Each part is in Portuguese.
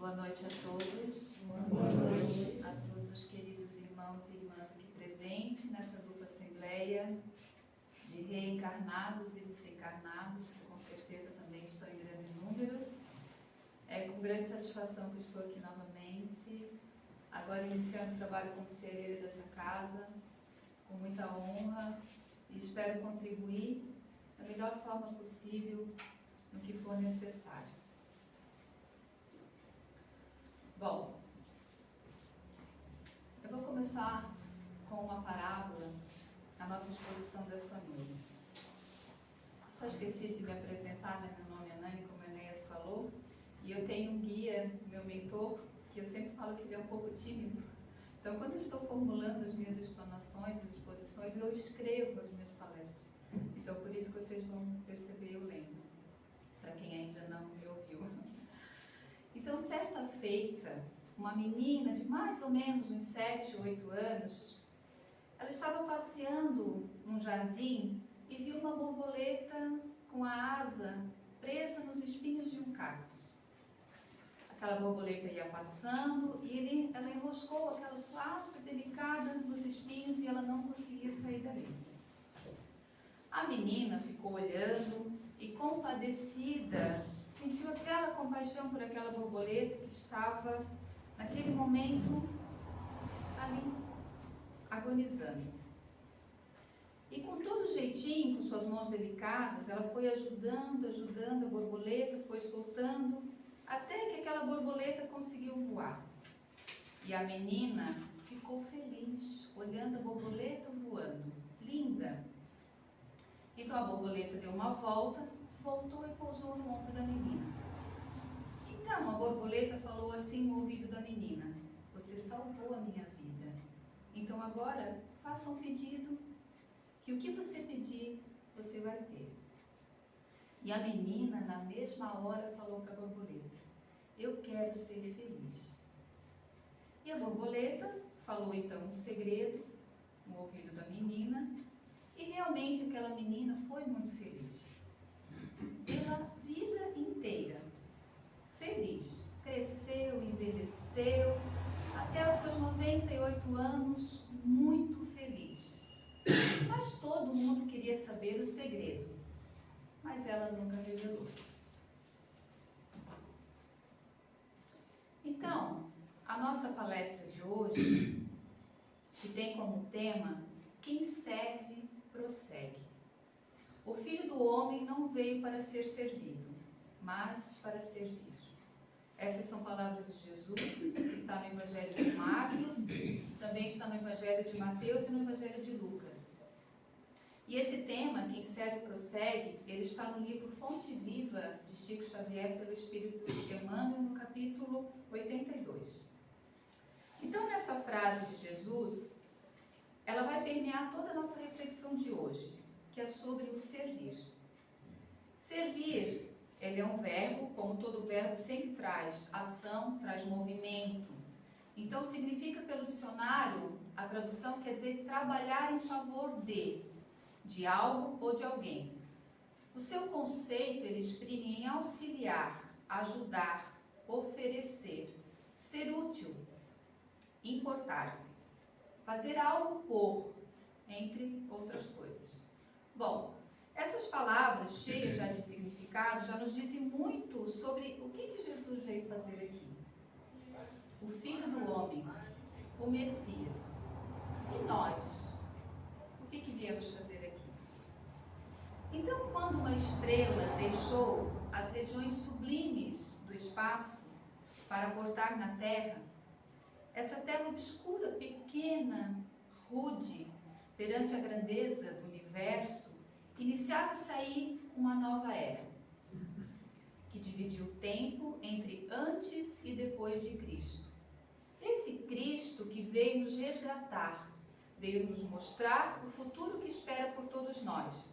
Boa noite a todos. Boa noite. A todos os queridos irmãos e irmãs aqui presentes nessa dupla assembleia de reencarnados e desencarnados, que com certeza também estão em grande número. É com grande satisfação que estou aqui novamente, agora iniciando o trabalho como cereira dessa casa, com muita honra, e espero contribuir da melhor forma possível no que for necessário. Bom, eu vou começar com uma parábola na nossa exposição dessa noite. Só esqueci de me apresentar, né? Meu nome é Nani, como a Enéas falou, e eu tenho um guia, meu mentor, que eu sempre falo que ele é um pouco tímido. Então, quando eu estou formulando as minhas explanações e exposições, eu escrevo as minhas palestras. Então, por isso que vocês vão perceber eu lendo, para quem ainda não me ouviu. Então, certa feita, uma menina de mais ou menos uns 7, 8 anos, ela estava passeando num jardim e viu uma borboleta com a asa presa nos espinhos de um cacto. Aquela borboleta ia passando e ela enroscou aquela sua asa delicada nos espinhos e ela não conseguia sair dali. A menina ficou olhando e, compadecida, sentiu aquela compaixão por aquela borboleta que estava, naquele momento, ali, agonizando. E com todo jeitinho, com suas mãos delicadas, ela foi ajudando a borboleta, foi soltando, até que aquela borboleta conseguiu voar. E a menina ficou feliz, olhando a borboleta voando, linda. Então a borboleta deu uma volta, voltou e pousou no ombro da menina. Então a borboleta falou assim no ouvido da menina: você salvou a minha vida. Então agora faça um pedido, que o que você pedir, você vai ter. E a menina, na mesma hora, falou para a borboleta: eu quero ser feliz. E a borboleta falou então um segredo no ouvido da menina, e realmente aquela menina foi muito feliz. Pela vida inteira, feliz. Cresceu, envelheceu, até os seus 98 anos, muito feliz. Mas todo mundo queria saber o segredo, mas ela nunca revelou. Então, a nossa palestra de hoje, que tem como tema quem serve, prossegue. O Filho do Homem não veio para ser servido, mas para servir. Essas são palavras de Jesus, que está no Evangelho de Marcos, também está no Evangelho de Mateus e no Evangelho de Lucas. E esse tema, quem serve, prossegue, ele está no livro Fonte Viva, de Chico Xavier, pelo Espírito Emmanuel, no capítulo 82. Então, nessa frase de Jesus, ela vai permear toda a nossa reflexão de hoje, que é sobre o servir. Servir, ele é um verbo, como todo verbo sempre traz ação, traz movimento. Então, significa pelo dicionário, a tradução quer dizer trabalhar em favor de algo ou de alguém. O seu conceito, ele exprime em auxiliar, ajudar, oferecer, ser útil, importar-se, fazer algo por, entre outras coisas. Bom, essas palavras cheias já de significado já nos dizem muito sobre o que Jesus veio fazer aqui. O Filho do Homem, o Messias. E nós? O que viemos fazer aqui? Então, quando uma estrela deixou as regiões sublimes do espaço para portar na Terra, essa terra obscura, pequena, rude, perante a grandeza do universo, iniciava-se aí uma nova era, que dividia o tempo entre antes e depois de Cristo. Esse Cristo que veio nos resgatar, veio nos mostrar o futuro que espera por todos nós,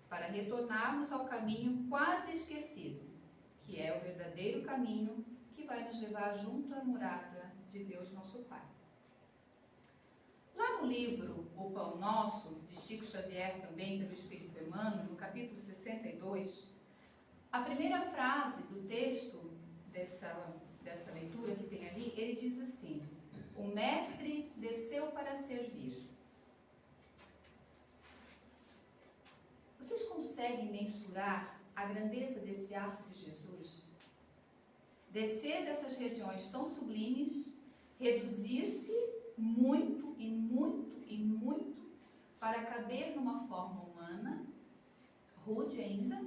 para retornarmos ao caminho quase esquecido, que é o verdadeiro caminho que vai nos levar junto à morada de Deus nosso Pai. Lá no livro O Pão Nosso, de Chico Xavier, também pelo Espírito Emmanuel, no capítulo 62, a primeira frase do texto dessa dessa leitura que tem ali, ele diz assim: o mestre desceu para servir. Vocês conseguem mensurar a grandeza desse ato de Jesus? Descer dessas regiões tão sublimes, reduzir-se muito e muito e muito para caber numa forma humana, rude ainda,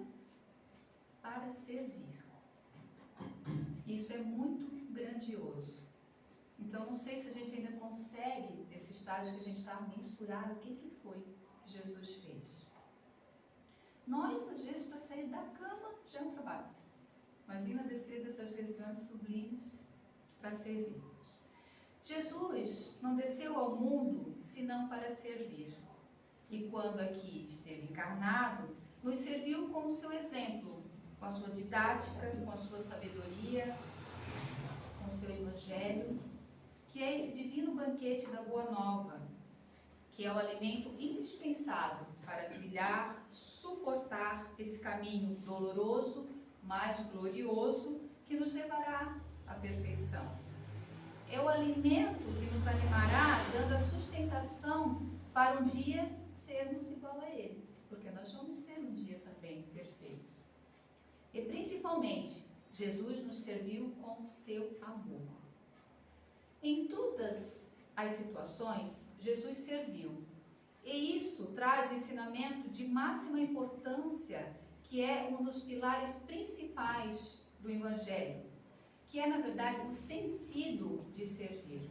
para servir. Isso é muito grandioso. Então, não sei se a gente ainda consegue, nesse estágio que a gente está, mensurar o que foi que Jesus fez. Nós, às vezes, para sair da cama, já é um trabalho. Imagina descer dessas regiões sublimes para servir. Jesus não desceu ao mundo senão para servir. E quando aqui esteve encarnado, nos serviu como seu exemplo, com a sua didática, com a sua sabedoria, com o seu evangelho, que é esse divino banquete da Boa Nova, que é o alimento indispensável para trilhar, suportar esse caminho doloroso, mas glorioso, que nos levará à perfeição. É o alimento que nos animará, dando a sustentação para um dia sermos igual a Ele, porque nós vamos ser um dia também perfeitos. E principalmente, Jesus nos serviu com o seu amor. Em todas as situações, Jesus serviu. E isso traz o ensinamento de máxima importância, que é um dos pilares principais do Evangelho, que é, na verdade, o sentido de servir.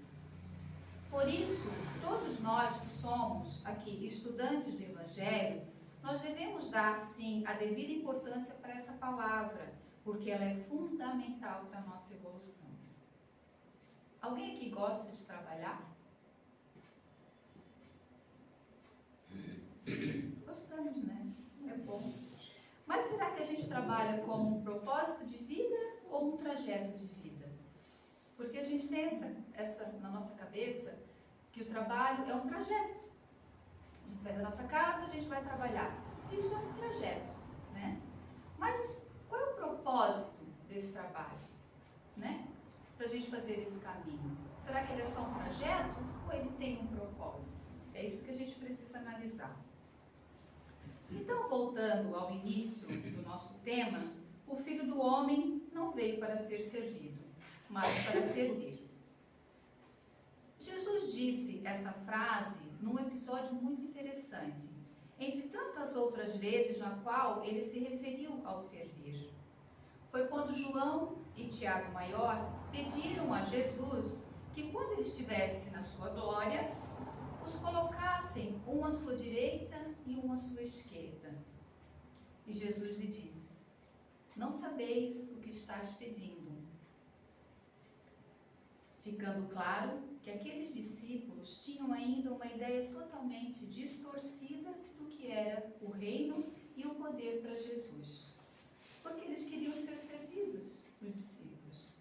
Por isso, todos nós que somos aqui estudantes do Evangelho, nós devemos dar, sim, a devida importância para essa palavra, porque ela é fundamental para a nossa evolução. Alguém aqui gosta de trabalhar? Gostamos, né? É bom. Mas será que a gente trabalha como um propósito de vida ou um trajeto de vida? Porque a gente tem essa na nossa cabeça que o trabalho é um trajeto. A gente sai da nossa casa, a gente vai trabalhar. Isso é um trajeto, né? Mas qual é o propósito desse trabalho, né? Para a gente fazer esse caminho. Será que ele é só um trajeto ou ele tem um propósito? É isso que a gente precisa analisar. Então, voltando ao início do nosso tema, o Filho do Homem não veio para ser servido, mas para servir. Jesus disse essa frase num episódio muito interessante, entre tantas outras vezes na qual ele se referiu ao servir. Foi quando João e Tiago Maior pediram a Jesus que, quando ele estivesse na sua glória, os colocassem um à sua direita e um à sua esquerda. E Jesus lhe disse: não sabeis o que estás pedindo. Ficando claro que aqueles discípulos tinham ainda uma ideia totalmente distorcida do que era o reino e o poder para Jesus. Porque eles queriam ser servidos, os discípulos.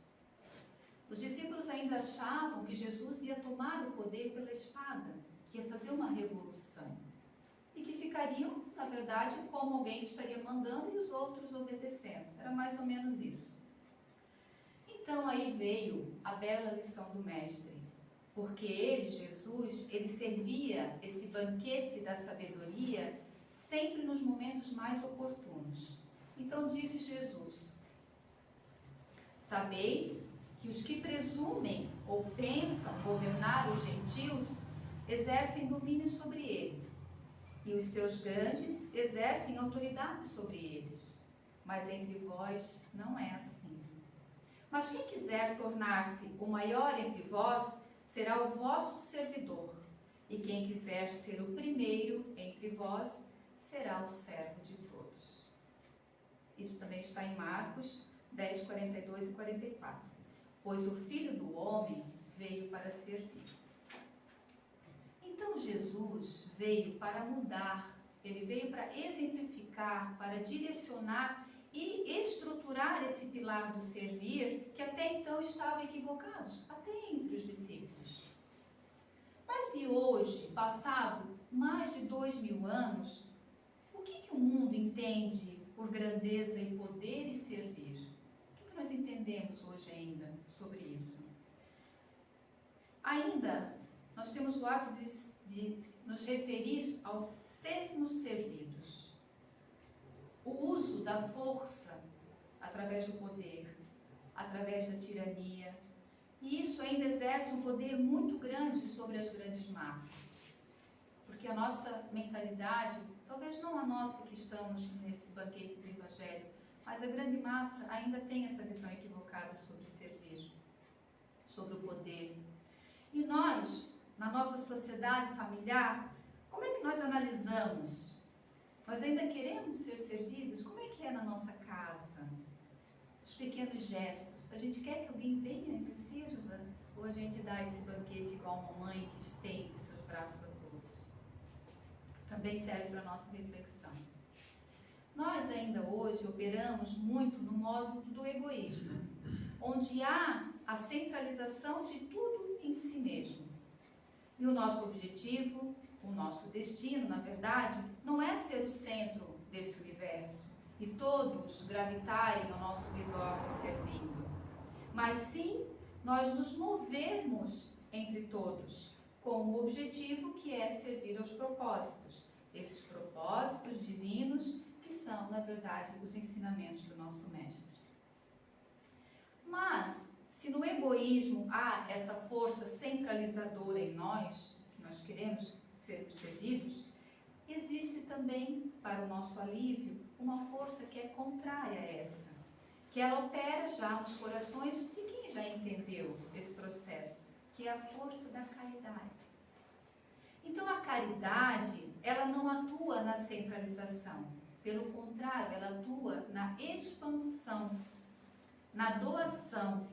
Os discípulos ainda achavam que Jesus ia tomar o poder pela espada, que ia fazer uma revolução. E que ficariam, na verdade, como alguém que estaria mandando e os outros obedecendo. Era mais ou menos isso. Então aí veio a bela lição do Mestre. Porque ele, Jesus, ele servia esse banquete da sabedoria sempre nos momentos mais oportunos. Então disse Jesus: sabeis que os que presumem ou pensam governar os gentios exercem domínio sobre eles, e os seus grandes exercem autoridade sobre eles. Mas entre vós não é assim. Mas quem quiser tornar-se o maior entre vós, será o vosso servidor. E quem quiser ser o primeiro entre vós, será o servo de todos. Isso também está em Marcos 10, 42 e 44. Pois o Filho do Homem veio para servir. Então Jesus veio para mudar, ele veio para exemplificar, para direcionar e estruturar esse pilar do servir, que até então estavam equivocados, até entre os discípulos. Mas e hoje, passado mais de 2000 anos, o que o mundo entende por grandeza e poder e servir? O que nós entendemos entendemos hoje ainda sobre isso? Ainda, nós temos o hábito de nos referir ao sermos servidos. O uso da força através do poder, através da tirania, e isso ainda exerce um poder muito grande sobre as grandes massas. Porque a nossa mentalidade, talvez não a nossa que estamos nesse banquete do Evangelho, mas a grande massa ainda tem essa visão equivocada sobre servir, sobre o poder. E nós, na nossa sociedade familiar, como é que nós analisamos? Nós ainda queremos ser servidos? Como é que é na nossa casa? Os pequenos gestos. A gente quer que alguém venha e nos sirva? Ou a gente dá esse banquete igual uma mãe que estende seus braços a todos? Também serve para a nossa reflexão. Nós ainda hoje operamos muito no modo do egoísmo, onde há a centralização de tudo em si mesmo. E o nosso objetivo, o nosso destino, na verdade, não é ser o centro desse universo e todos gravitarem ao nosso redor nos servindo, mas sim nós nos movermos entre todos com o objetivo que é servir aos propósitos, esses propósitos divinos que são, na verdade, os ensinamentos do nosso Mestre. Mas, se no egoísmo há essa força centralizadora em nós, que nós queremos ser servidos, existe também, para o nosso alívio, uma força que é contrária a essa, que ela opera já nos corações de quem já entendeu esse processo, que é a força da caridade. Então, a caridade, ela não atua na centralização, pelo contrário, ela atua na expansão, na doação.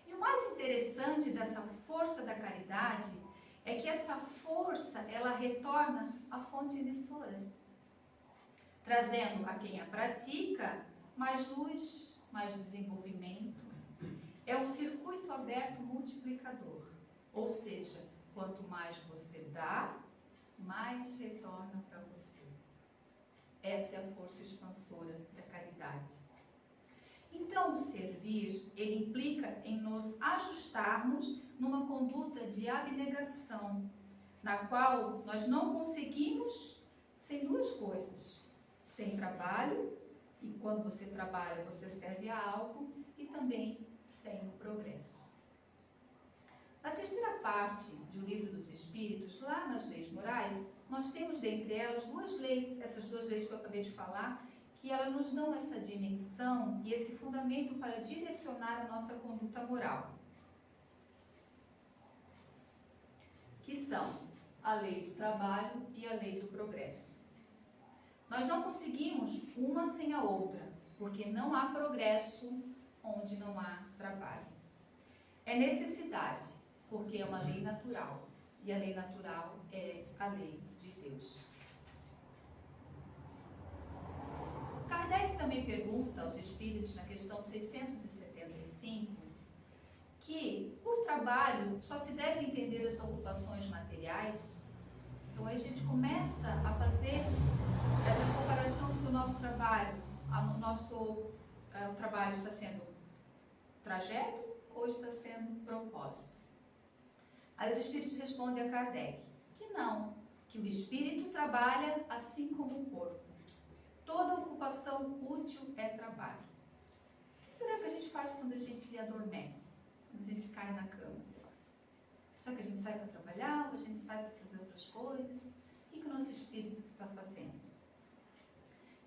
E o mais interessante dessa força da caridade é que essa força, ela retorna à fonte emissora, trazendo a quem a pratica mais luz, mais desenvolvimento. É um circuito aberto multiplicador, ou seja, quanto mais você dá, mais retorna para você. Essa é a força expansora da caridade. Então, o servir, ele implica em nos ajustarmos numa conduta de abnegação, na qual nós não conseguimos sem duas coisas: sem trabalho, e quando você trabalha, você serve a algo, e também sem o progresso. Na terceira parte do Livro dos Espíritos, lá nas leis morais, nós temos dentre elas duas leis, essas duas leis que eu acabei de falar, que elas nos dão essa dimensão e esse fundamento para direcionar a nossa conduta moral, que são a lei do trabalho e a lei do progresso. Nós não conseguimos uma sem a outra, porque não há progresso onde não há trabalho. É necessidade, porque é uma lei natural, e a lei natural é a lei de Deus. Kardec também pergunta aos espíritos, na questão 675, que por trabalho só se deve entender as ocupações materiais. Então aí a gente começa a fazer essa comparação se o nosso trabalho, o trabalho está sendo trajeto ou está sendo propósito. Aí os espíritos respondem a Kardec que não, que o espírito trabalha assim como o corpo. Toda ocupação útil é trabalho. O que será que a gente faz quando a gente adormece? Quando a gente cai na cama? Será que a gente sai para trabalhar ou a gente sai para fazer outras coisas? O que o nosso espírito está fazendo?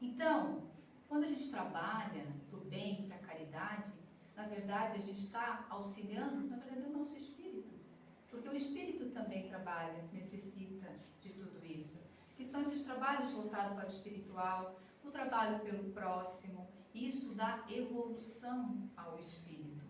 Então, quando a gente trabalha para o bem, para a caridade, na verdade a gente está auxiliando, na verdade, o nosso espírito. Porque o espírito também trabalha, necessita de tudo isso. Que são esses trabalhos voltados para o espiritual, o trabalho pelo próximo. Isso dá evolução ao espírito.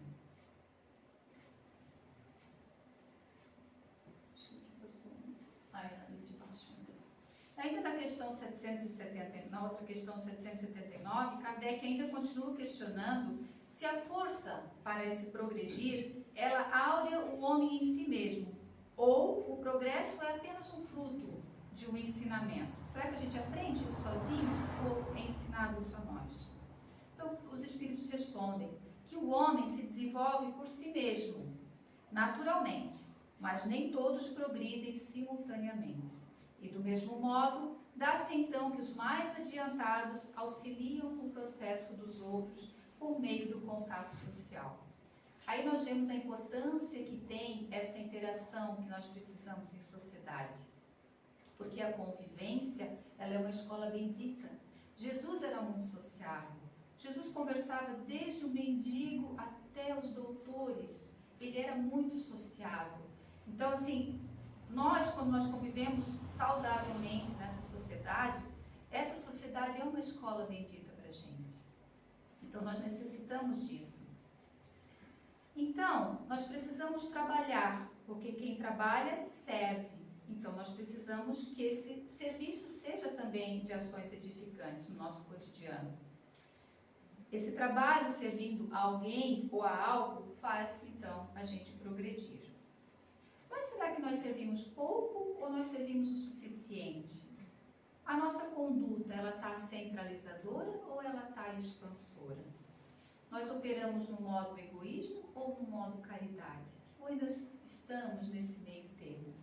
Ainda na questão 770, na outra questão 779, Kardec ainda continua questionando se a força para esse progredir, ela áurea o homem em si mesmo, ou o progresso é apenas um fruto de um ensinamento. Será que a gente aprende isso sozinho ou é ensinado isso a nós? Então, os espíritos respondem que o homem se desenvolve por si mesmo, naturalmente, mas nem todos progridem simultaneamente. E do mesmo modo, dá-se então que os mais adiantados auxiliam o processo dos outros por meio do contato social. Aí nós vemos a importância que tem essa interação que nós precisamos em sociedade. Porque a convivência, ela é uma escola bendita. Jesus era muito sociável. Jesus conversava desde o mendigo até os doutores. Ele era muito sociável. Então, assim, quando nós convivemos saudavelmente nessa sociedade, essa sociedade é uma escola bendita para a gente. Então, nós necessitamos disso. Então, nós precisamos trabalhar, porque quem trabalha, serve. Então, nós precisamos que esse serviço seja também de ações edificantes no nosso cotidiano. Esse trabalho servindo a alguém ou a algo faz, então, a gente progredir. Mas será que nós servimos pouco ou nós servimos o suficiente? A nossa conduta, ela está centralizadora ou ela está expansora? Nós operamos no modo egoísmo ou no modo caridade? Ou ainda estamos nesse meio termo?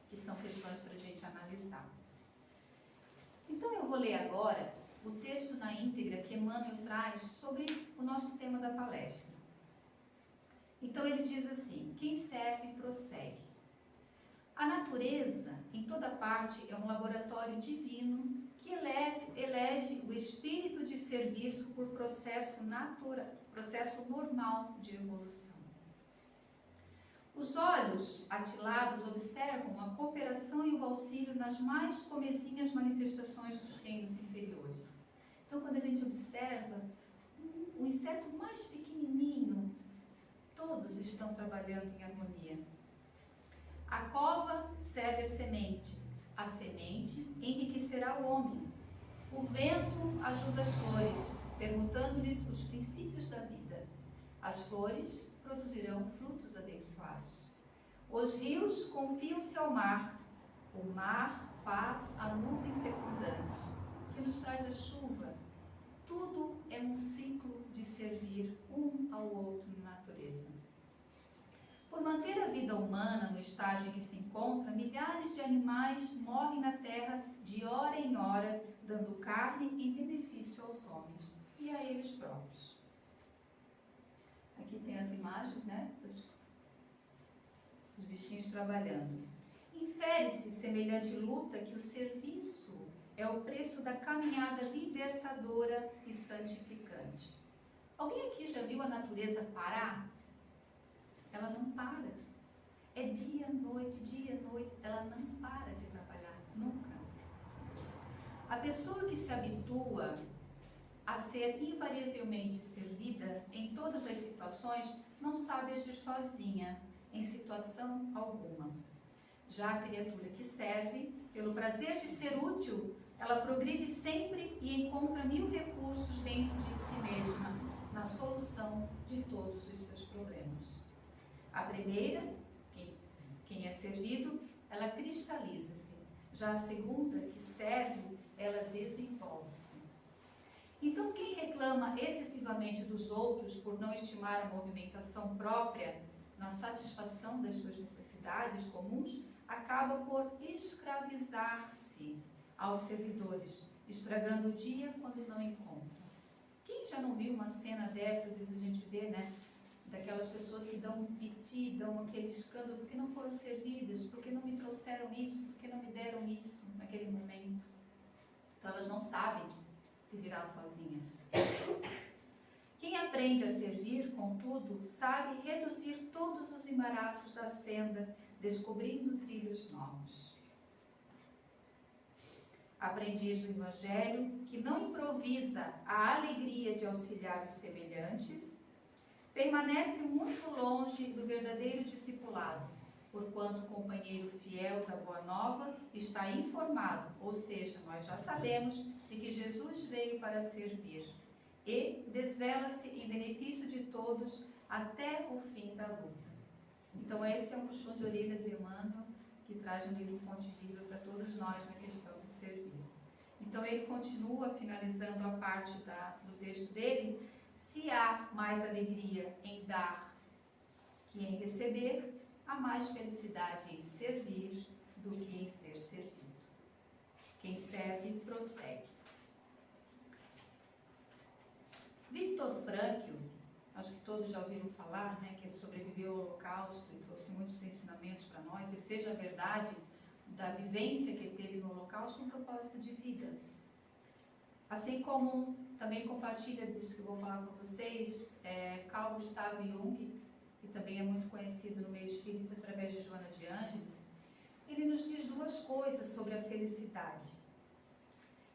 Que são questões para a gente analisar. Então eu vou ler agora o texto na íntegra que Emmanuel traz sobre o nosso tema da palestra. Então ele diz assim: quem serve, prossegue. A natureza, em toda parte, é um laboratório divino que elege o espírito de serviço por processo normal de evolução. Os olhos atilados observam a cooperação e o auxílio nas mais comezinhas manifestações dos reinos inferiores. Então, quando a gente observa o inseto mais pequenininho, todos estão trabalhando em harmonia. A cova serve a semente enriquecerá o homem. O vento ajuda as flores, permutando-lhes os princípios da vida. As flores produzirão frutos abençoados. Os rios confiam-se ao mar. O mar faz a nuvem fecundante, que nos traz a chuva. Tudo é um ciclo de servir um ao outro na natureza. Por manter a vida humana no estágio em que se encontra, milhares de animais morrem na terra de hora em hora, dando carne em benefício aos homens e a eles próprios. Aqui tem as imagens, né, dos bichinhos trabalhando. Infere-se semelhante luta que o serviço é o preço da caminhada libertadora e santificante. Alguém aqui já viu a natureza parar? Ela não para. É dia, noite, ela não para de trabalhar, nunca. A pessoa que se habitua a ser invariavelmente servida em todas as situações não sabe agir sozinha, em situação alguma. Já a criatura que serve, pelo prazer de ser útil, ela progride sempre e encontra 1000 recursos dentro de si mesma, na solução de todos os seus problemas. A primeira, quem é servido, ela cristaliza-se. Já a segunda, que serve, ela desenvolve-se. Então, quem reclama excessivamente dos outros por não estimar a movimentação própria na satisfação das suas necessidades comuns, acaba por escravizar-se aos servidores, estragando o dia quando não encontra. Quem já não viu uma cena dessas, às vezes a gente vê, né? Daquelas pessoas que dão um piti, dão aquele escândalo, porque não foram servidas, porque não me trouxeram isso, porque não me deram isso naquele momento. Então elas não sabem se virar sozinhas. Quem aprende a servir, contudo, sabe reduzir todos os embaraços da senda, descobrindo trilhos novos. Aprendiz do Evangelho, que não improvisa a alegria de auxiliar os semelhantes, permanece muito longe do verdadeiro discipulado, porquanto o companheiro fiel da Boa Nova está informado, ou seja, nós já sabemos de que Jesus veio para servir, e desvela-se em benefício de todos até o fim da luta. Então esse é um puxão de orelha do Emmanuel, que traz no livro Fonte Viva para todos nós na questão do servir. Então ele continua, finalizando a parte do texto dele: se Se há mais alegria em dar que em receber, há mais felicidade em servir do que em ser servido. Quem serve, prossegue. Viktor Frankl, acho que todos já ouviram falar, né, que ele sobreviveu ao Holocausto e trouxe muitos ensinamentos para nós. Ele fez, na verdade, da vivência que ele teve no Holocausto um propósito de vida. Assim como também compartilha disso que eu vou falar com vocês, Carl Gustav Jung, que também é muito conhecido no meio espírita através de Joana de Ângeles, ele nos diz duas coisas sobre a felicidade.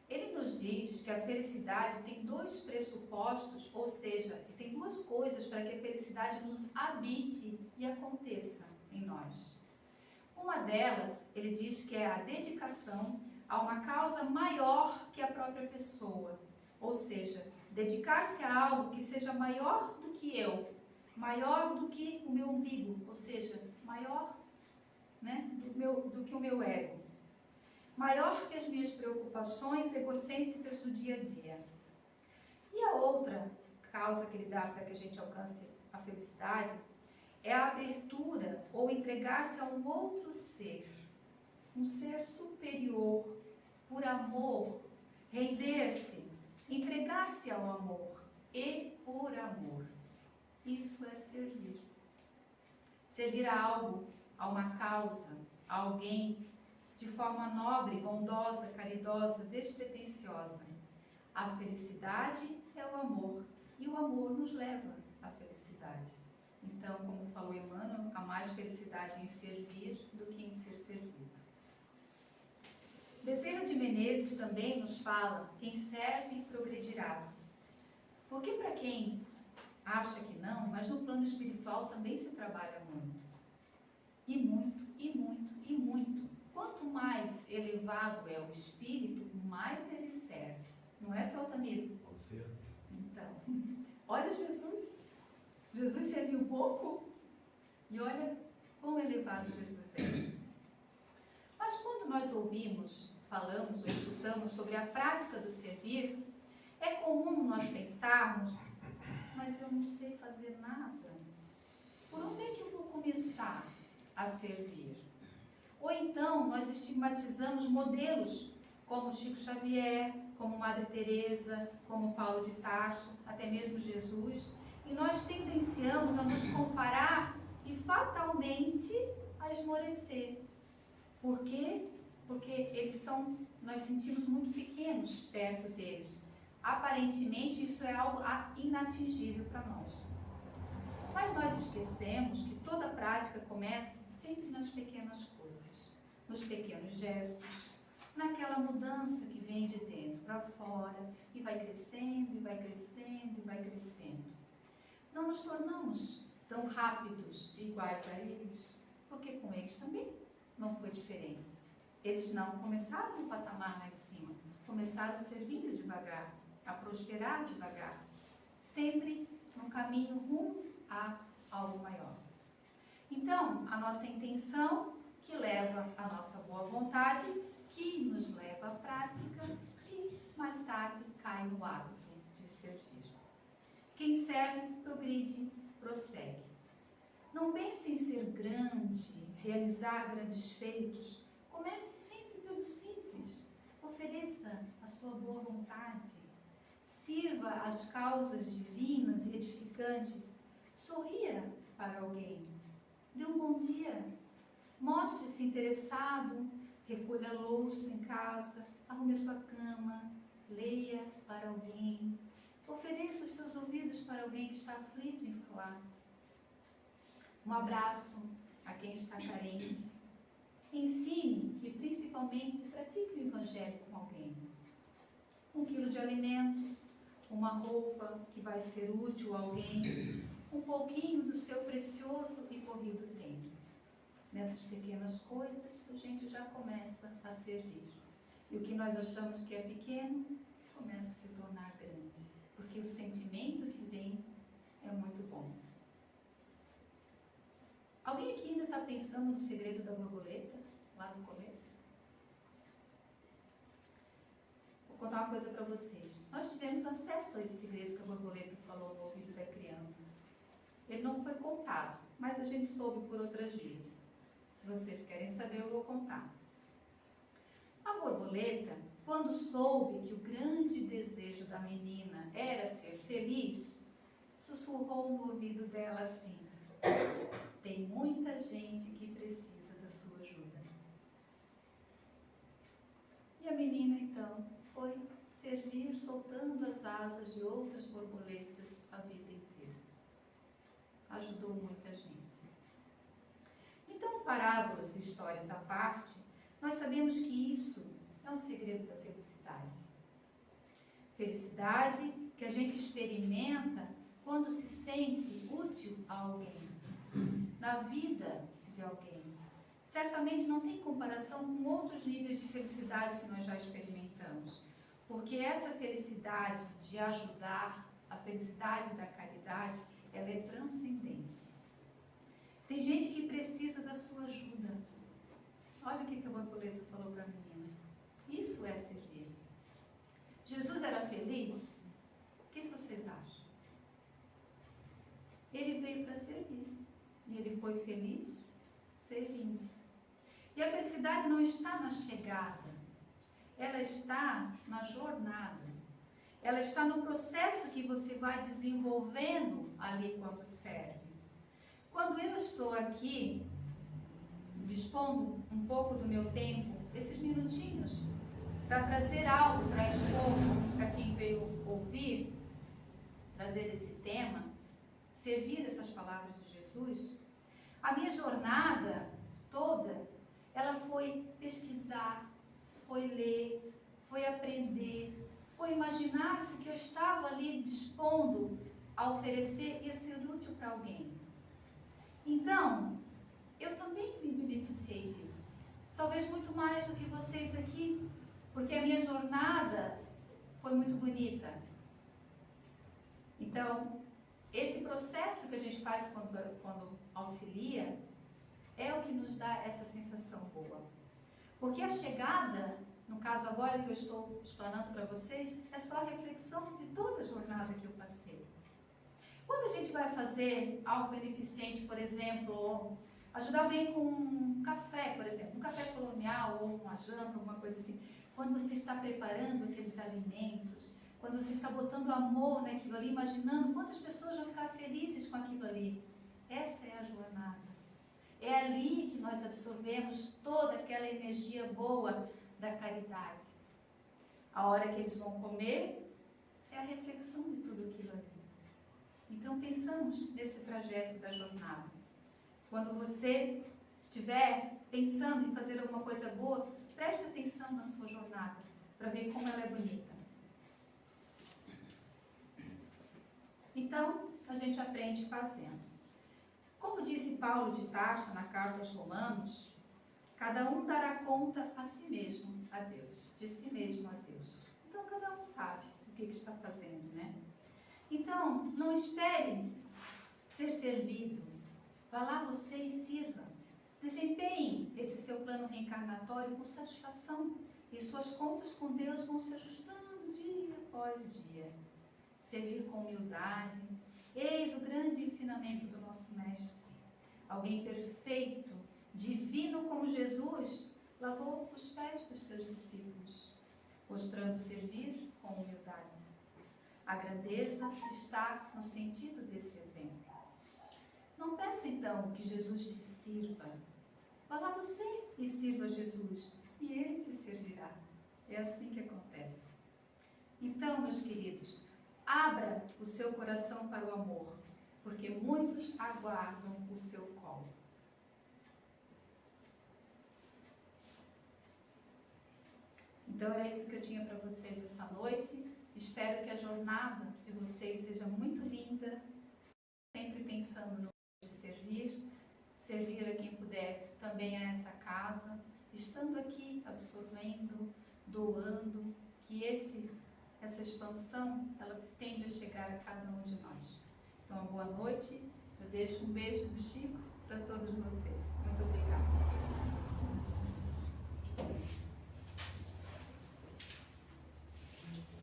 Ele nos diz que a felicidade tem dois pressupostos, ou seja, tem duas coisas para que a felicidade nos habite e aconteça em nós. Uma delas, ele diz que é a dedicação a uma causa maior que a própria pessoa, ou seja, dedicar-se a algo que seja maior do que eu, maior do que o meu umbigo, ou seja, maior, né, do que o meu ego. Maior que as minhas preocupações egocêntricas do dia a dia. E a outra causa que ele dá para que a gente alcance a felicidade é a abertura ou entregar-se a um outro ser, um ser superior, por amor, render-se, entregar-se ao amor e por amor. Isso é servir. Servir a algo, a uma causa, a alguém, de forma nobre, bondosa, caridosa, despretensiosa. A felicidade é o amor, e o amor nos leva à felicidade. Então, como falou Emmanuel, há mais felicidade em servir do que em ser servido. Bezerra de Menezes também nos fala: quem serve, progredirás. Porque para quem acha que não, mas no plano espiritual também se trabalha muito. E muito, e muito, e muito. Quanto mais elevado é o espírito, mais ele serve. Não é, seu Altamiro? Com certeza. Então, olha Jesus. Jesus serviu pouco e olha quão elevado Jesus é. Mas quando nós ouvimos, falamos ou escutamos sobre a prática do servir, é comum nós pensarmos: mas eu não sei fazer nada. Por onde é que eu vou começar a servir? Ou então nós estigmatizamos modelos como Chico Xavier, como Madre Teresa, como Paulo de Tarso, até mesmo Jesus, e nós tendenciamos a nos comparar e fatalmente a esmorecer. Por quê? Porque nós sentimos muito pequenos perto deles. Aparentemente isso é algo inatingível para nós. Mas nós esquecemos que toda prática começa sempre nas pequenas coisas, nos pequenos gestos, naquela mudança que vem de dentro para fora e vai crescendo, e vai crescendo, e vai crescendo. Não nos tornamos tão rápidos e iguais a eles, porque com eles também não foi diferente. Eles não começaram no patamar lá de cima, começaram servindo devagar, a prosperar devagar, sempre no caminho rumo a algo maior. Então, a nossa intenção, que leva a nossa boa vontade, que nos leva à prática, que mais tarde cai no hábito de servir. Quem serve, progride, prossegue. Não pense em ser grande, realizar grandes feitos. Comece sempre pelo simples. Ofereça a sua boa vontade. Sirva as causas divinas e edificantes. Sorria para alguém. Dê um bom dia. Mostre-se interessado. Recolha a louça em casa. Arrume a sua cama. Leia para alguém. Ofereça os seus ouvidos para alguém que está aflito em falar. Um abraço a quem está carente. Ensine e principalmente pratique o Evangelho com alguém. 1 quilo de alimento, uma roupa que vai ser útil a alguém, um pouquinho do seu precioso e corrido tempo. Nessas pequenas coisas a gente já começa a servir. E o que nós achamos que é pequeno começa a se tornar grande. Porque o sentimento que vem é muito bom. Alguém aqui ainda está pensando no segredo da borboleta, lá no começo? Vou contar uma coisa para vocês. Nós tivemos acesso a esse segredo que a borboleta falou no ouvido da criança. Ele não foi contado, mas a gente soube por outras vias. Se vocês querem saber, eu vou contar. A borboleta, quando soube que o grande desejo da menina era ser feliz, sussurrou no ouvido dela assim: tem muita gente que precisa da sua ajuda. E a menina então foi servir soltando as asas de outras borboletas a vida inteira. Ajudou muita gente. Então, parábolas e histórias à parte, nós sabemos que isso é um segredo da felicidade. Felicidade que a gente experimenta quando se sente útil a alguém, na vida de alguém. Certamente não tem comparação com outros níveis de felicidade que nós já experimentamos, porque essa felicidade de ajudar, a felicidade da caridade, ela é transcendente. Tem gente que precisa da sua ajuda. Olha o que a borboleta falou para a menina. Isso é servir. Jesus era feliz? O que vocês acham? Ele veio para servir. E ele foi feliz servindo. E a felicidade não está na chegada. Ela está na jornada. Ela está no processo que você vai desenvolvendo ali quando serve. Quando eu estou aqui, dispondo um pouco do meu tempo, esses minutinhos, para trazer algo para expor, para quem veio ouvir, trazer esse tema, servir essas palavras de Jesus, a minha jornada toda, ela foi pesquisar, foi ler, foi aprender, foi imaginar se o que eu estava ali dispondo a oferecer ia ser útil para alguém. Então, eu também me beneficiei disso. Talvez muito mais do que vocês aqui, porque a minha jornada foi muito bonita. Então, esse processo que a gente faz quando auxilia é o que nos dá essa sensação boa. Porque a chegada, no caso agora que eu estou explanando para vocês, é só a reflexão de toda a jornada que eu passei. Quando a gente vai fazer algo beneficente, por exemplo, ajudar alguém com um café, por exemplo, um café colonial ou uma janta, alguma coisa assim, quando você está preparando aqueles alimentos, quando você está botando amor naquilo ali, imaginando quantas pessoas vão ficar felizes com aquilo ali, essa é a jornada. É ali que nós absorvemos toda aquela energia boa da caridade. A hora que eles vão comer é a reflexão de tudo aquilo ali. Então pensamos nesse trajeto da jornada. Quando você estiver pensando em fazer alguma coisa boa, preste atenção na sua jornada, para ver como ela é bonita. Então, a gente aprende fazendo. Como disse Paulo de Tarso na carta aos Romanos, cada um dará conta a si mesmo, a Deus, de si mesmo a Deus. Então, cada um sabe o que está fazendo, né? Então, não espere ser servido. Vá lá você e sirva. Desempenhe esse seu plano reencarnatório com satisfação e suas contas com Deus vão se ajustando dia após dia. Servir com humildade. Eis o grande ensinamento do nosso Mestre. Alguém perfeito, divino como Jesus, lavou os pés dos seus discípulos, mostrando servir com humildade. A grandeza está no sentido desse exemplo. Não peça então que Jesus te sirva. Vá lá você e sirva Jesus, e Ele te servirá. É assim que acontece. Então, meus queridos, abra o seu coração para o amor, porque muitos aguardam o seu colo. Então, era isso que eu tinha para vocês essa noite. Espero que a jornada de vocês seja muito linda, sempre pensando no de servir a quem puder também a essa casa, estando aqui, absorvendo, doando, que essa expansão, ela tende a chegar a cada um de nós. Então, uma boa noite, eu deixo um beijo do Chico para todos vocês. Muito obrigada.